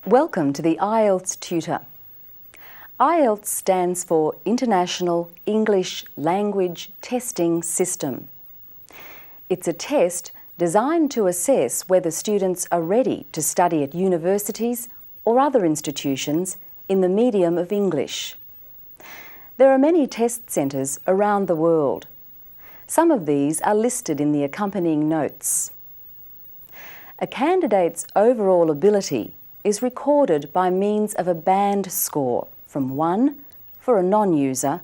Welcome to the IELTS Tutor. IELTS stands for International English Language Testing System. It's a test designed to assess whether students are ready to study at universities or other institutions in the medium of English. There are many test centres around the world. Some of these are listed in the accompanying notes. A candidate's overall ability is recorded by means of a band score from 1 for a non-user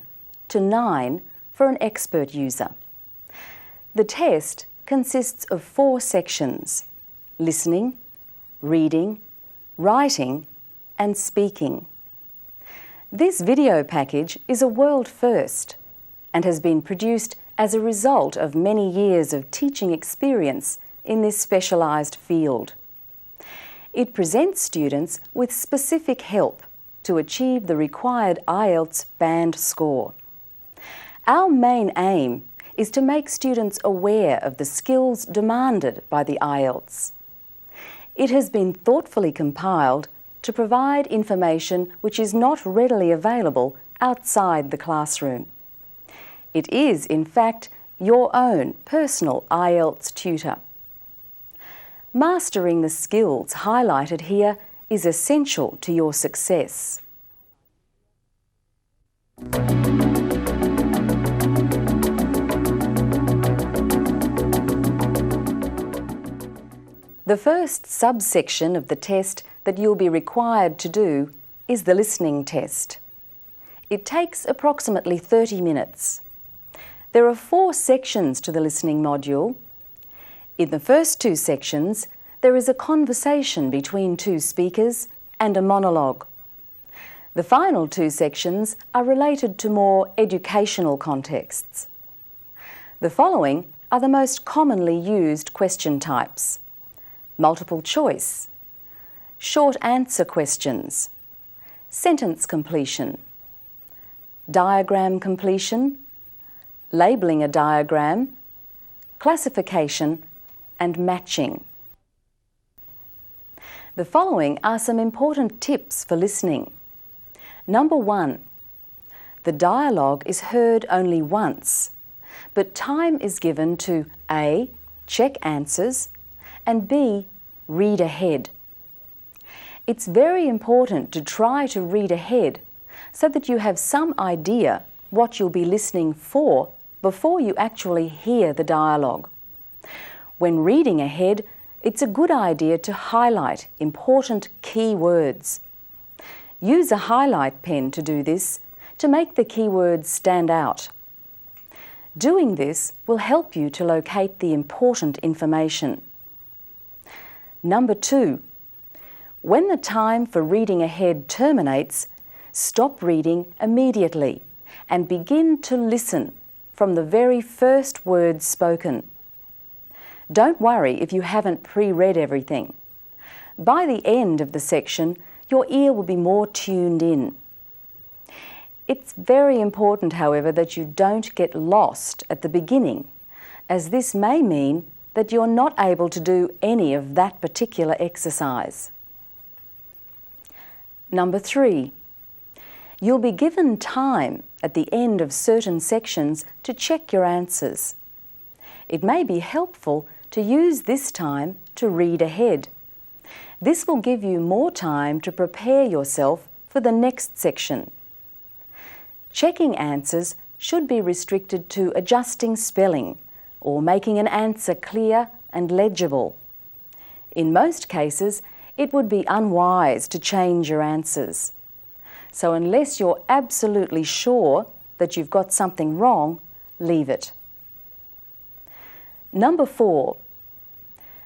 to 9 for an expert user. The test consists of 4 sections: listening, reading, writing and speaking. This video package is a world first and has been produced as a result of many years of teaching experience in this specialised field. It presents students with specific help to achieve the required IELTS band score. Our main aim is to make students aware of the skills demanded by the IELTS. It has been thoughtfully compiled to provide information which is not readily available outside the classroom. It is, in fact, your own personal IELTS tutor. Mastering the skills highlighted here is essential to your success. The first subsection of the test that you'll be required to do is the listening test. It takes approximately 30 minutes. There are 4 sections to the listening module. In the first 2 sections, there is a conversation between 2 speakers and a monologue. The final 2 sections are related to more educational contexts. The following are the most commonly used question types: multiple choice, short answer questions, sentence completion, diagram completion, labelling a diagram, classification and matching. The following are some important tips for listening. Number 1, the dialogue is heard only once, but time is given to A, check answers, and B, read ahead. It's very important to try to read ahead so that you have some idea what you'll be listening for before you actually hear the dialogue. When reading ahead, it's a good idea to highlight important key words. Use a highlight pen to do this to make the key words stand out. Doing this will help you to locate the important information. Number 2, when the time for reading ahead terminates, stop reading immediately and begin to listen from the very first words spoken. Don't worry if you haven't pre-read everything. By the end of the section, your ear will be more tuned in. It's very important, however, that you don't get lost at the beginning, as this may mean that you're not able to do any of that particular exercise. Number 3, you'll be given time at the end of certain sections to check your answers. It may be helpful to use this time to read ahead. This will give you more time to prepare yourself for the next section. Checking answers should be restricted to adjusting spelling or making an answer clear and legible. In most cases, it would be unwise to change your answers. So unless you're absolutely sure that you've got something wrong, leave it. Number 4,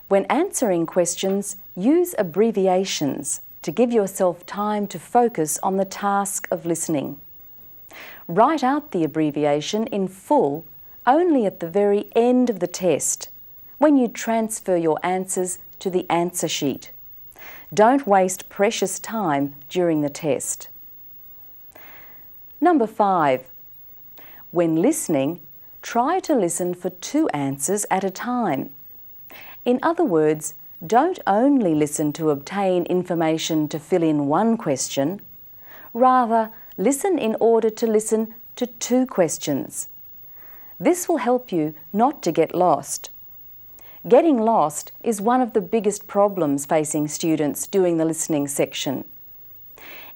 when answering questions, use abbreviations to give yourself time to focus on the task of listening. Write out the abbreviation in full only at the very end of the test, when you transfer your answers to the answer sheet. Don't waste precious time during the test. Number 5, when listening, try to listen for 2 answers at a time. In other words, don't only listen to obtain information to fill in one question. Rather, listen in order to listen to two questions. This will help you not to get lost. Getting lost is one of the biggest problems facing students doing the listening section.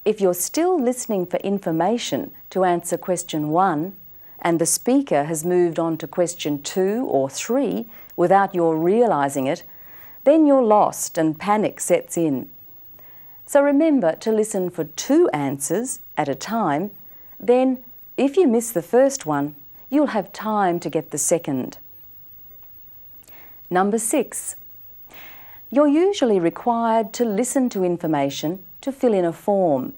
If you're still listening for information to answer question 1 and the speaker has moved on to question 2 or 3 without your realising it, then you're lost and panic sets in. So remember to listen for 2 answers at a time. Then, if you miss the first one, you'll have time to get the second. Number 6. You're usually required to listen to information to fill in a form.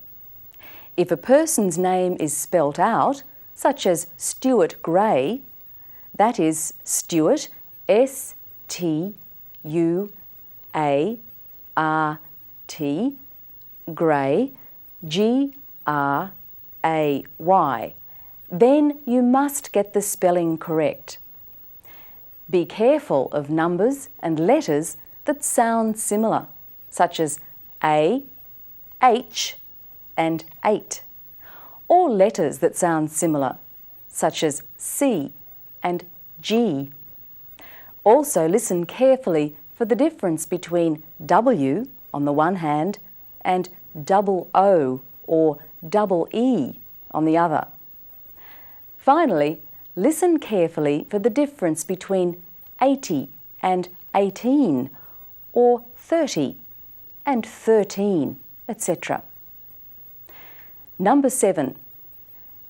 If a person's name is spelt out, such as Stuart Gray, that is Stuart, S-T-U-A-R-T, Gray, G-R-A-Y, then you must get the spelling correct. Be careful of numbers and letters that sound similar, such as A, H, and 8, or letters that sound similar, such as C and G. Also listen carefully for the difference between W on the one hand and double O or double E on the other. Finally, listen carefully for the difference between 80 and 18, or 30 and 13, etc. Number 7.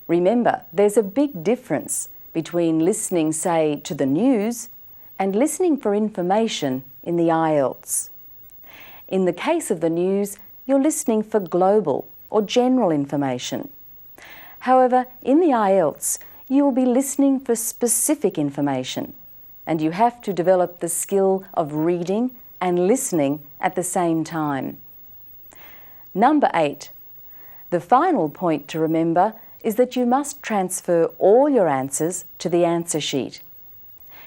Remember, there's a big difference between listening, say, to the news and listening for information in the IELTS. In the case of the news, you're listening for global or general information. However, in the IELTS, you will be listening for specific information, and you have to develop the skill of reading and listening at the same time. Number 8. The final point to remember is that you must transfer all your answers to the answer sheet.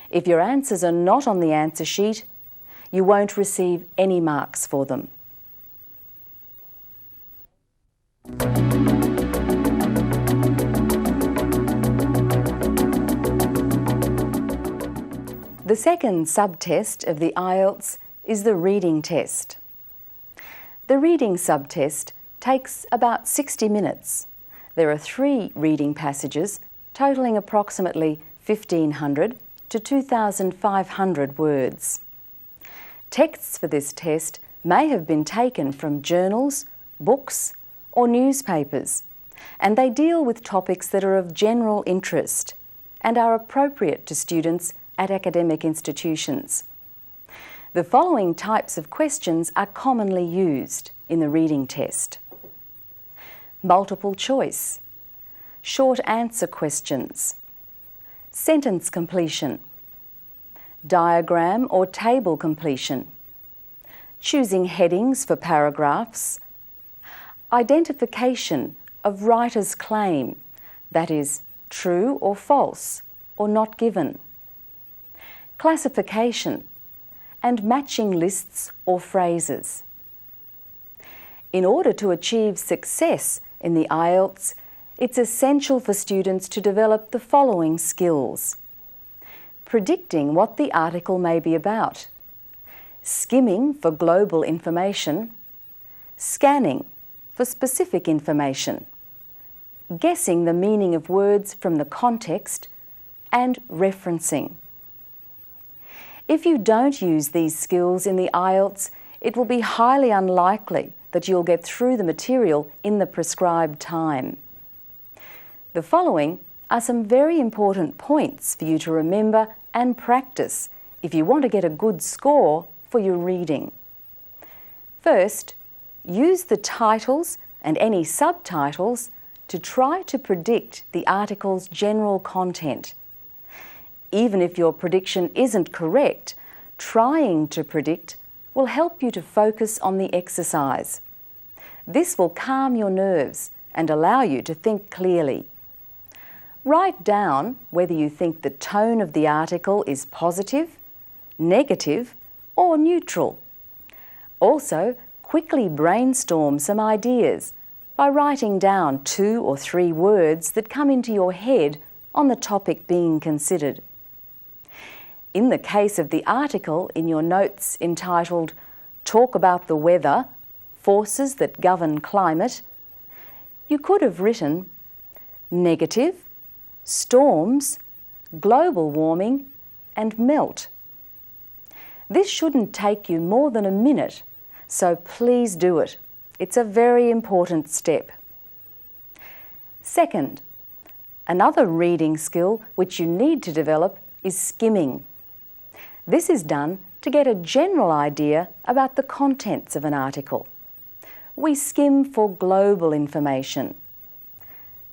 If your answers are not on the answer sheet, you won't receive any marks for them. The second subtest of the IELTS is the reading test. The reading subtest takes about 60 minutes. There are 3 reading passages totalling approximately 1,500 to 2,500 words. Texts for this test may have been taken from journals, books, or newspapers, and they deal with topics that are of general interest and are appropriate to students at academic institutions. The following types of questions are commonly used in the reading test: multiple choice, short answer questions, sentence completion, diagram or table completion, choosing headings for paragraphs, identification of writer's claim, that is, true or false or not given, classification, and matching lists or phrases. In order to achieve success in the IELTS, it's essential for students to develop the following skills: predicting what the article may be about, skimming for global information, scanning for specific information, guessing the meaning of words from the context, and referencing. If you don't use these skills in the IELTS, it will be highly unlikely that you'll get through the material in the prescribed time. The following are some very important points for you to remember and practice if you want to get a good score for your reading. First, use the titles and any subtitles to try to predict the article's general content. Even if your prediction isn't correct, trying to predict will help you to focus on the exercise. This will calm your nerves and allow you to think clearly. Write down whether you think the tone of the article is positive, negative, or neutral, Also, quickly brainstorm some ideas by writing down 2 or 3 words that come into your head on the topic being considered. In the case of the article in your notes entitled "Talk about the weather, forces that govern climate," you could have written negative, storms, global warming and melt. This shouldn't take you more than a minute, so please do it. It's a very important step. Second, another reading skill which you need to develop is skimming. This is done to get a general idea about the contents of an article. We skim for global information.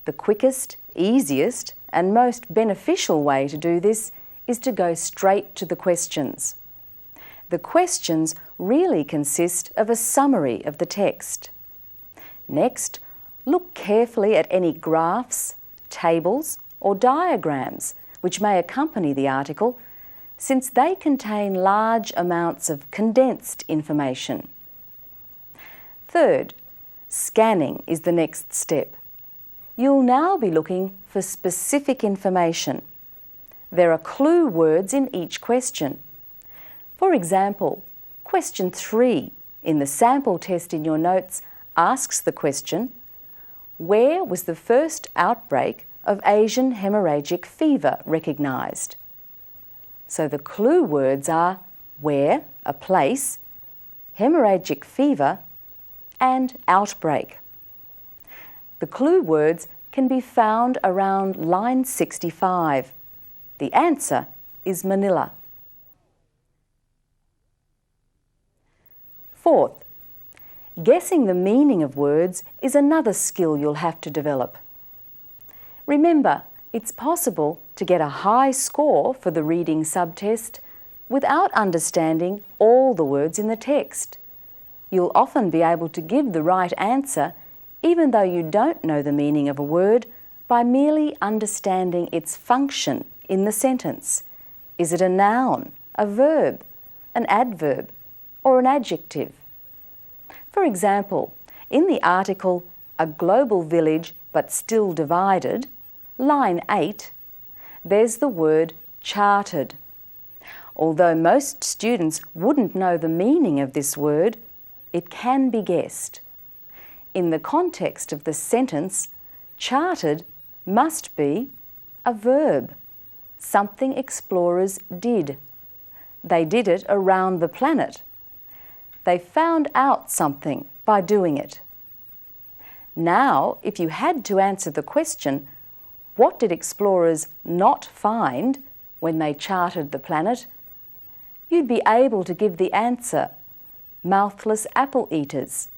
The quickest, easiest and most beneficial way to do this is to go straight to the questions. The questions really consist of a summary of the text. Next, look carefully at any graphs, tables or diagrams which may accompany the article, since they contain large amounts of condensed information. Third, scanning is the next step. You'll now be looking for specific information. There are clue words in each question. For example, question 3 in the sample test in your notes asks the question, "Where was the first outbreak of Asian hemorrhagic fever recognised?" So the clue words are where, a place, hemorrhagic fever, and outbreak. The clue words can be found around line 65. The answer is Manila. Fourth, guessing the meaning of words is another skill you'll have to develop. Remember, it's possible to get a high score for the reading subtest without understanding all the words in the text. You'll often be able to give the right answer even though you don't know the meaning of a word by merely understanding its function in the sentence. Is it a noun, a verb, an adverb, or an adjective? For example, in the article "A global village but still divided," line 8, there's the word chartered. Although most students wouldn't know the meaning of this word, it can be guessed. In the context of the sentence, chartered must be a verb, something explorers did. They did it around the planet. They found out something by doing it. Now, if you had to answer the question, what did explorers not find when they charted the planet? You'd be able to give the answer, mouthless apple eaters,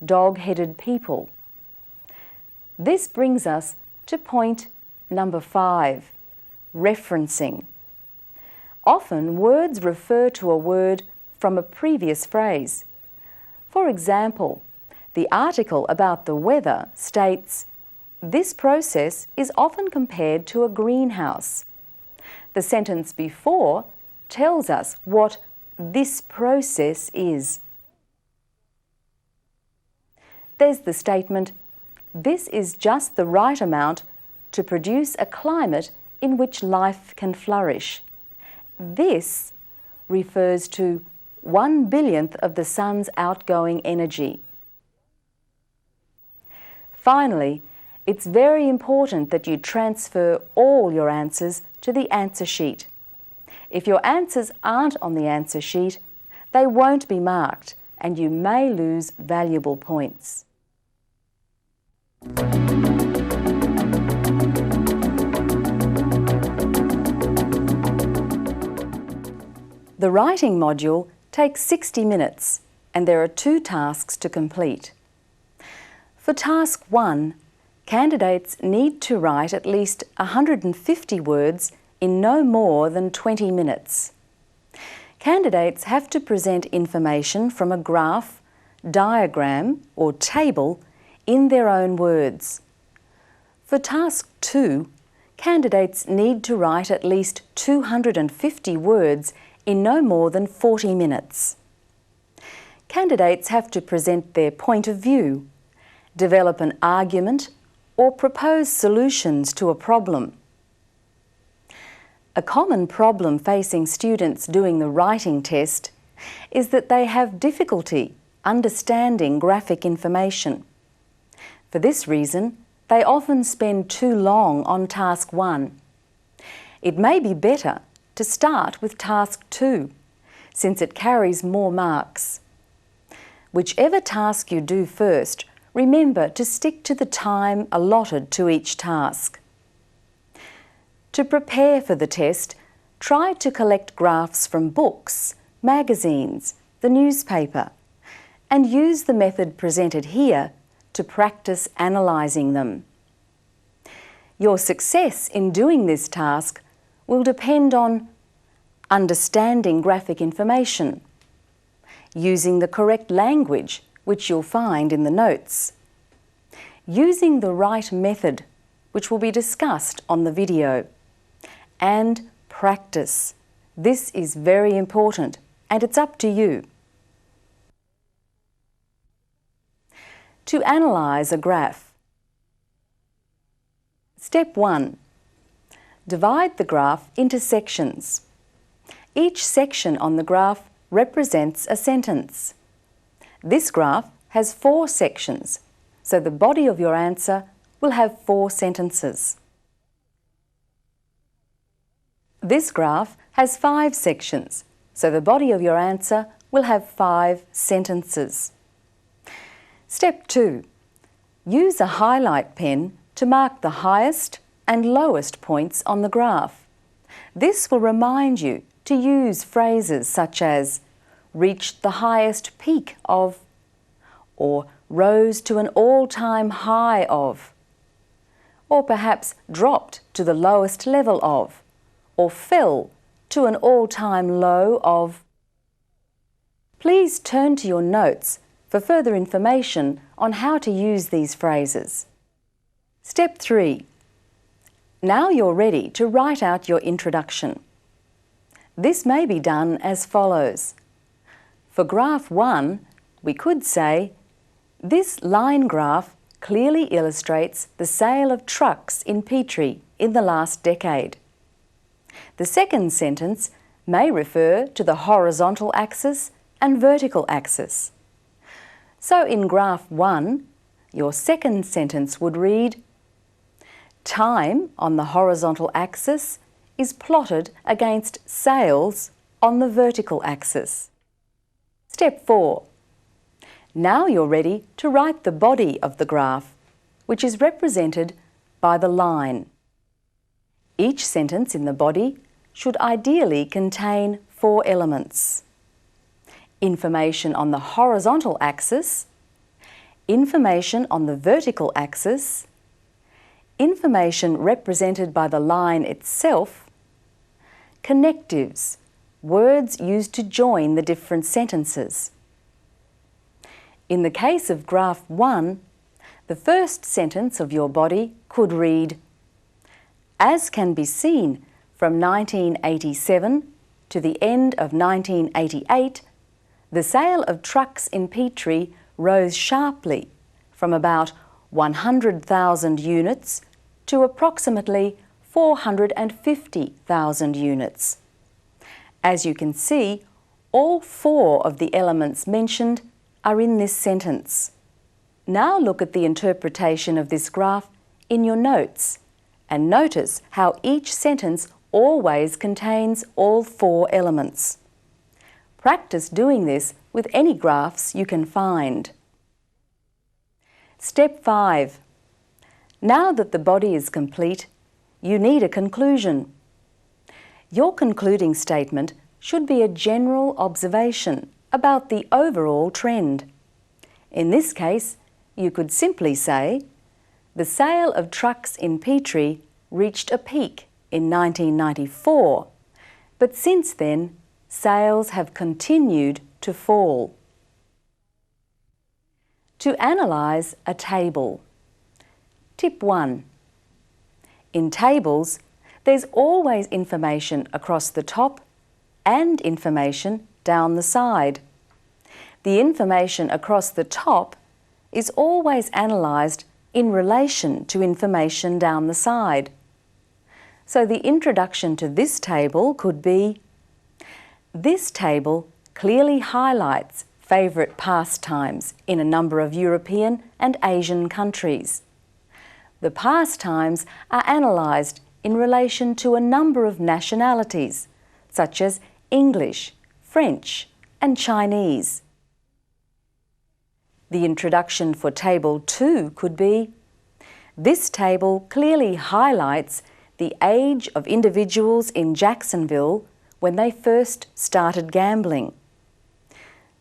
dog-headed people. This brings us to point number 5, referencing. Often words refer to a word from a previous phrase. For example, the article about the weather states, "This process is often compared to a greenhouse." The sentence before tells us what this process is. There's the statement, "This is just the right amount to produce a climate in which life can flourish." This refers to 1/1000th of the sun's outgoing energy. Finally, it's very important that you transfer all your answers to the answer sheet. If your answers aren't on the answer sheet, they won't be marked and you may lose valuable points. The writing module takes 60 minutes and there are 2 tasks to complete. For task 1, candidates need to write at least 150 words in no more than 20 minutes. Candidates have to present information from a graph, diagram or table in their own words. For task 2, candidates need to write at least 250 words in no more than 40 minutes. candidates have to present their point of view, develop an argument, or propose solutions to a problem. A common problem facing students doing the writing test is that they have difficulty understanding graphic information. For this reason, they often spend too long on Task 1. It may be better to start with Task 2, since it carries more marks. Whichever task you do first, remember to stick to the time allotted to each task. To prepare for the test, try to collect graphs from books, magazines, the newspaper, and use the method presented here to practice analysing them. Your success in doing this task will depend on understanding graphic information, using the correct language, which you'll find in the notes, using the right method, which will be discussed on the video, and practice. This is very important, and it's up to you. To analyse a graph. Step 1. Divide the graph into sections. Each section on the graph represents a sentence. This graph has 4 sections, so the body of your answer will have 4 sentences. This graph has 5 sections, so the body of your answer will have 5 sentences. Step 2. Use a highlight pen to mark the highest and lowest points on the graph. This will remind you to use phrases such as reached the highest peak of, or rose to an all-time high of, or perhaps dropped to the lowest level of, or fell to an all-time low of. Please turn to your notes for further information on how to use these phrases. Step 3. Now you're ready to write out your introduction. This may be done as follows. For graph 1, we could say, this line graph clearly illustrates the sale of trucks in Petrie in the last decade. The second sentence may refer to the horizontal axis and vertical axis. So in graph 1, your second sentence would read, time on the horizontal axis is plotted against sales on the vertical axis. Step 4. Now you're ready to write the body of the graph, which is represented by the line. Each sentence in the body should ideally contain 4 elements. Information on the horizontal axis, information on the vertical axis, information represented by the line itself, connectives, words used to join the different sentences. In the case of graph 1, the first sentence of your body could read, as can be seen from 1987 to the end of 1988, the sale of trucks in Petrie rose sharply from about 100,000 units to approximately 450,000 units. As you can see, all 4 of the elements mentioned are in this sentence. Now look at the interpretation of this graph in your notes and notice how each sentence always contains all 4 elements. Practice doing this with any graphs you can find. Step 5. Now that the body is complete, you need a conclusion. Your concluding statement should be a general observation about the overall trend. In this case, you could simply say, the sale of trucks in Petrie reached a peak in 1994, but since then, sales have continued to fall. To analyse a table. Tip 1. In tables, there's always information across the top and information down the side. the information across the top is always analysed in relation to information down the side. So the introduction to this table could be, this table clearly highlights favourite pastimes in a number of European and Asian countries. The pastimes are analysed in relation to a number of nationalities, such as English, French and Chinese. The introduction for Table 2 could be, this table clearly highlights the age of individuals in Jacksonville when they first started gambling.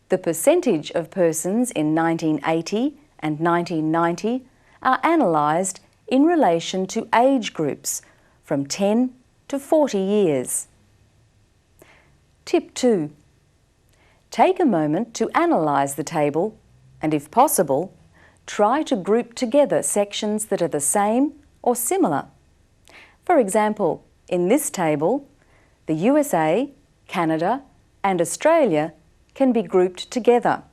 The percentage of persons in 1980 and 1990 are analysed in relation to age groups from 10 to 40 years. Tip 2. Take a moment to analyse the table and, if possible, try to group together sections that are the same or similar. For example, in this table, the USA, Canada and Australia can be grouped together.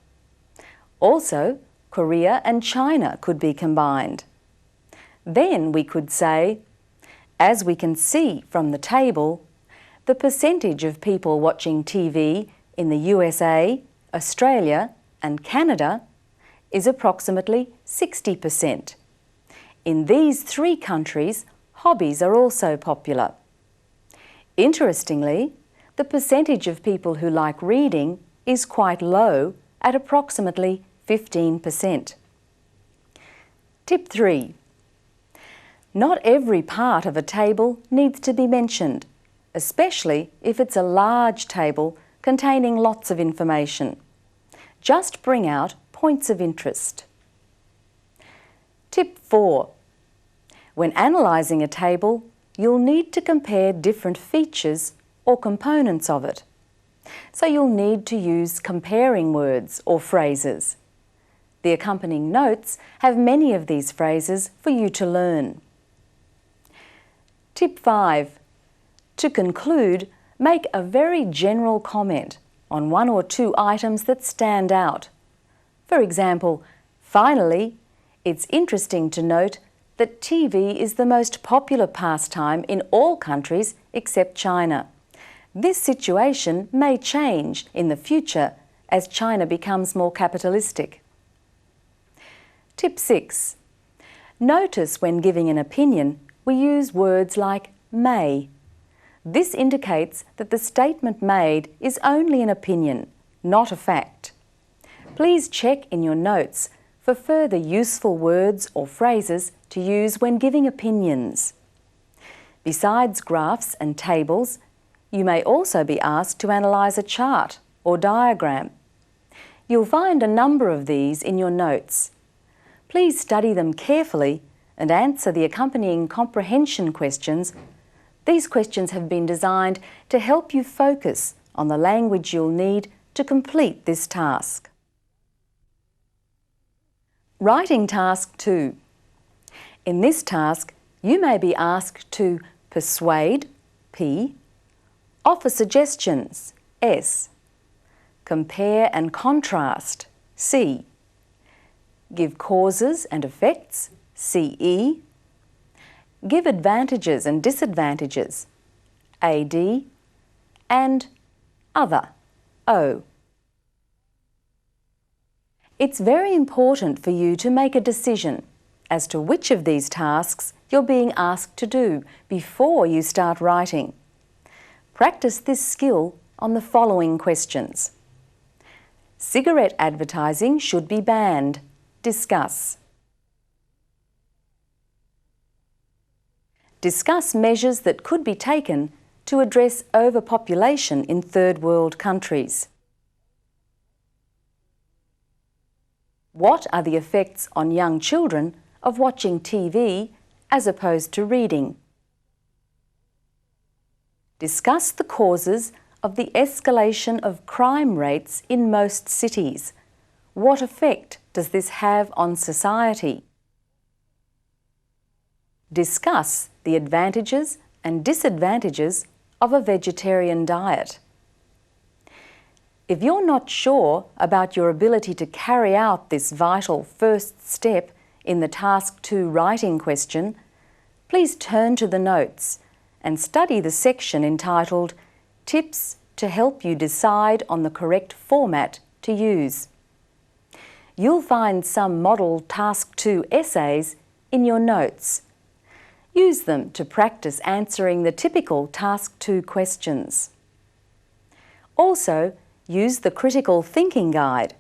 Also, Korea and China could be combined. Then we could say, as we can see from the table, the percentage of people watching TV in the USA, Australia and Canada is approximately 60%. In these three countries, hobbies are also popular. Interestingly, the percentage of people who like reading is quite low at approximately 15%. Tip 3. Not every part of a table needs to be mentioned, especially if it's a large table containing lots of information. Just bring out points of interest. Tip 4. When analysing a table, you'll need to compare different features or components of it. So you'll need to use comparing words or phrases. The accompanying notes have many of these phrases for you to learn. Tip 5. To conclude, make a very general comment on one or two items that stand out. For example, finally, it's interesting to note that TV is the most popular pastime in all countries except China. This situation may change in the future as China becomes more capitalistic. Tip 6. Notice when giving an opinion, we use words like may. This indicates that the statement made is only an opinion, not a fact. Please check in your notes for further useful words or phrases to use when giving opinions. Besides graphs and tables, you may also be asked to analyse a chart or diagram. You'll find a number of these in your notes. Please study them carefully and answer the accompanying comprehension questions. These questions have been designed to help you focus on the language you'll need to complete this task. Writing Task 2. In this task, you may be asked to persuade, P, offer suggestions, S, compare and contrast, C, give causes and effects, CE, give advantages and disadvantages, AD, and other, O. It's very important for you to make a decision as to which of these tasks you're being asked to do before you start writing. Practice this skill on the following questions. Cigarette advertising should be banned. Discuss. Discuss measures that could be taken to address overpopulation in third world countries. What are the effects on young children of watching TV as opposed to reading? Discuss the causes of the escalation of crime rates in most cities. What effect does this have on society? Discuss the advantages and disadvantages of a vegetarian diet. If you're not sure about your ability to carry out this vital first step in the Task 2 writing question, please turn to the notes and study the section entitled Tips to help you decide on the correct format to use. You'll find some model Task 2 essays in your notes. Use them to practice answering the typical Task 2 questions. Also, use the Critical Thinking Guide,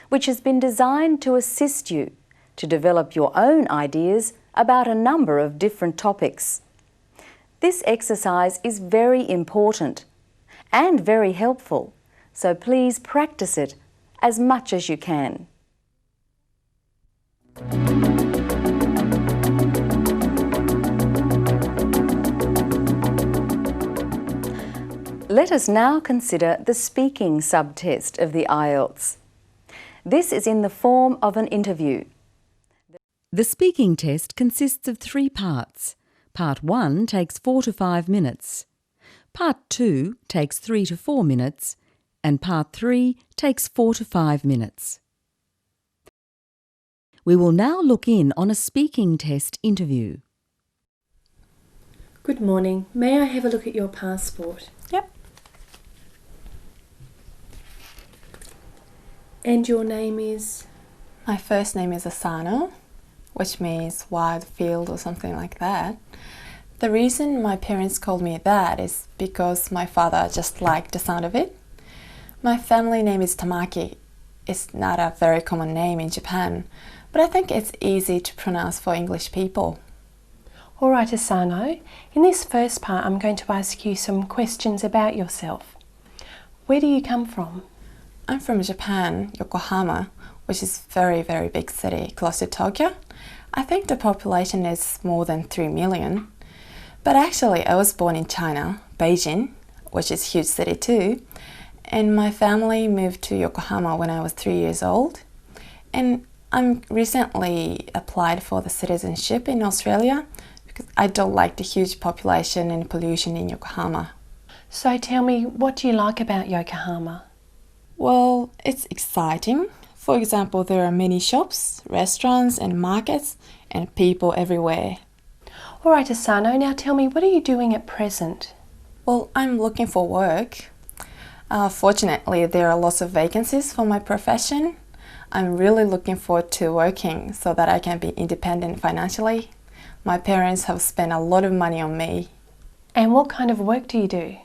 which has been designed to assist you to develop your own ideas about a number of different topics. This exercise is very important and very helpful, so please practice it as much as you can. Let us now consider the speaking subtest of the IELTS. This is in the form of an interview. The speaking test consists of 3 parts. Part 1 takes 4 to 5 minutes. Part 2 takes 3 to 4 minutes. And Part 3 takes 4 to 5 minutes. We will now look in on a speaking test interview. Good morning. May I have a look at your passport? Yep. And your name is? My first name is Asano, which means wide field or something like that. The reason my parents called me that is because my father just liked the sound of it. My family name is Tamaki. It's not a very common name in Japan, but I think it's easy to pronounce for English people. All right, Asano. In this first part, I'm going to ask you some questions about yourself. Where do you come from? I'm from Japan, Yokohama, which is a very, very big city close to Tokyo. I think the population is more than 3 million. But actually, I was born in China, Beijing, which is a huge city too. And my family moved to Yokohama when I was 3 years old. And I recently applied for the citizenship in Australia because I don't like the huge population and pollution in Yokohama. So tell me, what do you like about Yokohama? Well, it's exciting. For example, there are many shops, restaurants and markets and people everywhere. All right, Asano, now tell me, what are you doing at present? Well, I'm looking for work. Fortunately, there are lots of vacancies for my profession. I'm really looking forward to working so that I can be independent financially. My parents have spent a lot of money on me. And what kind of work do you do?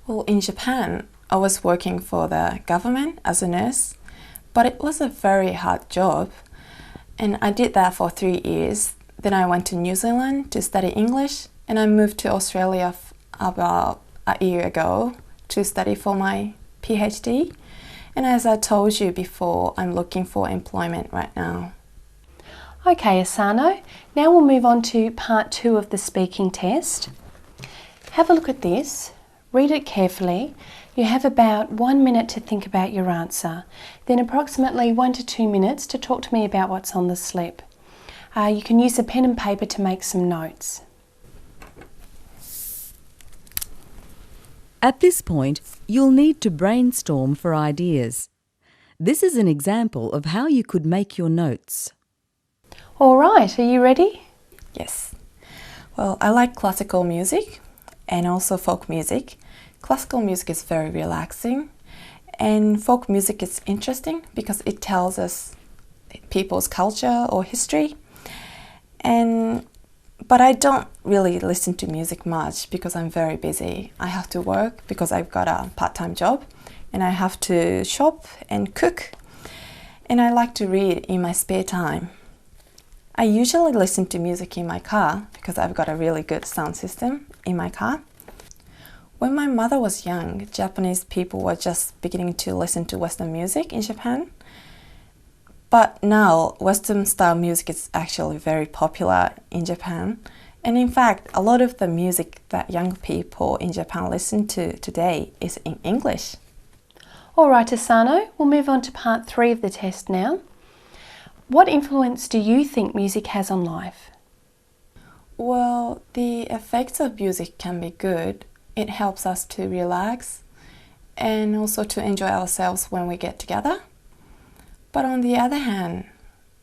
Well, in Japan, I was working for the government as a nurse, but it was a very hard job. And I did that for 3 years. Then I went to New Zealand to study English, and I moved to Australia about a year ago to study for my PhD. And as I told you before, I'm looking for employment right now. Okay, Asano, now we'll move on to part 2 of the speaking test. Have a look at this, read it carefully. You have about 1 minute to think about your answer, then approximately 1 to 2 minutes to talk to me about what's on the slip. You can use a pen and paper to make some notes. At this point, you'll need to brainstorm for ideas. This is an example of how you could make your notes. All right, are you ready? Yes. Well, I like classical music and also folk music. Classical music is very relaxing, and folk music is interesting because it tells us people's culture or history. But I don't really listen to music much because I'm very busy. I have to work because I've got a part-time job, and I have to shop and cook. And I like to read in my spare time. I usually listen to music in my car because I've got a really good sound system in my car. When my mother was young, Japanese people were just beginning to listen to Western music in Japan. But now, Western style music is actually very popular in Japan. And in fact, a lot of the music that young people in Japan listen to today is in English. All right, Asano, we'll move on to part 3 of the test now. What influence do you think music has on life? Well, the effects of music can be good. It helps us to relax and also to enjoy ourselves when we get together. But on the other hand,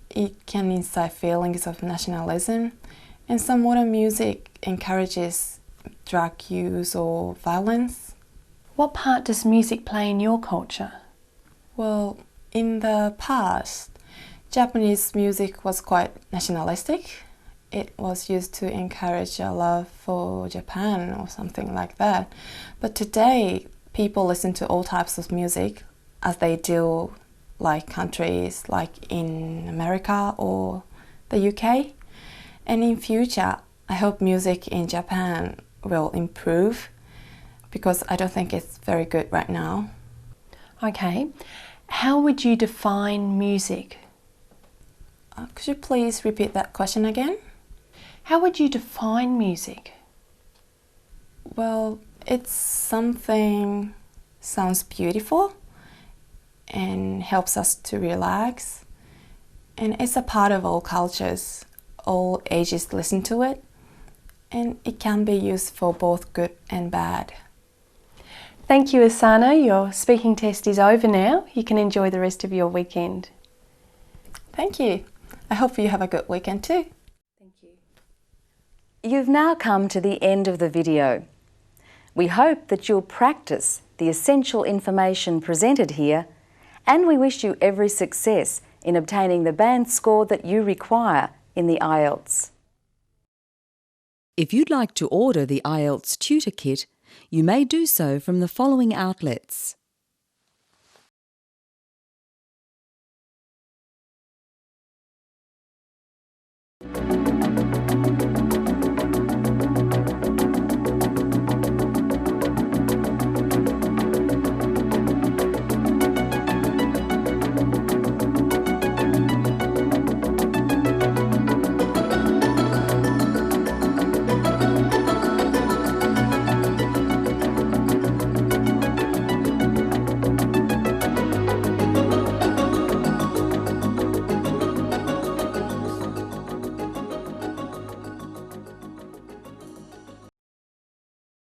it can incite feelings of nationalism, and some modern music encourages drug use or violence. What part does music play in your culture? Well, in the past, Japanese music was quite nationalistic. It was used to encourage a love for Japan or something like that. But today, people listen to all types of music as they do like countries like in America or the UK. And in future, I hope music in Japan will improve because I don't think it's very good right now. Okay, how would you define music? Could you please repeat that question again? How would you define music? Well, it's something sounds beautiful and helps us to relax. And it's a part of all cultures. All ages listen to it. And it can be used for both good and bad. Thank you, Asano. Your speaking test is over now. You can enjoy the rest of your weekend. Thank you. I hope you have a good weekend too. Thank you. You've now come to the end of the video. We hope that you'll practice the essential information presented here, and we wish you every success in obtaining the band score that you require in the IELTS. If you'd like to order the IELTS Tutor Kit, you may do so from the following outlets.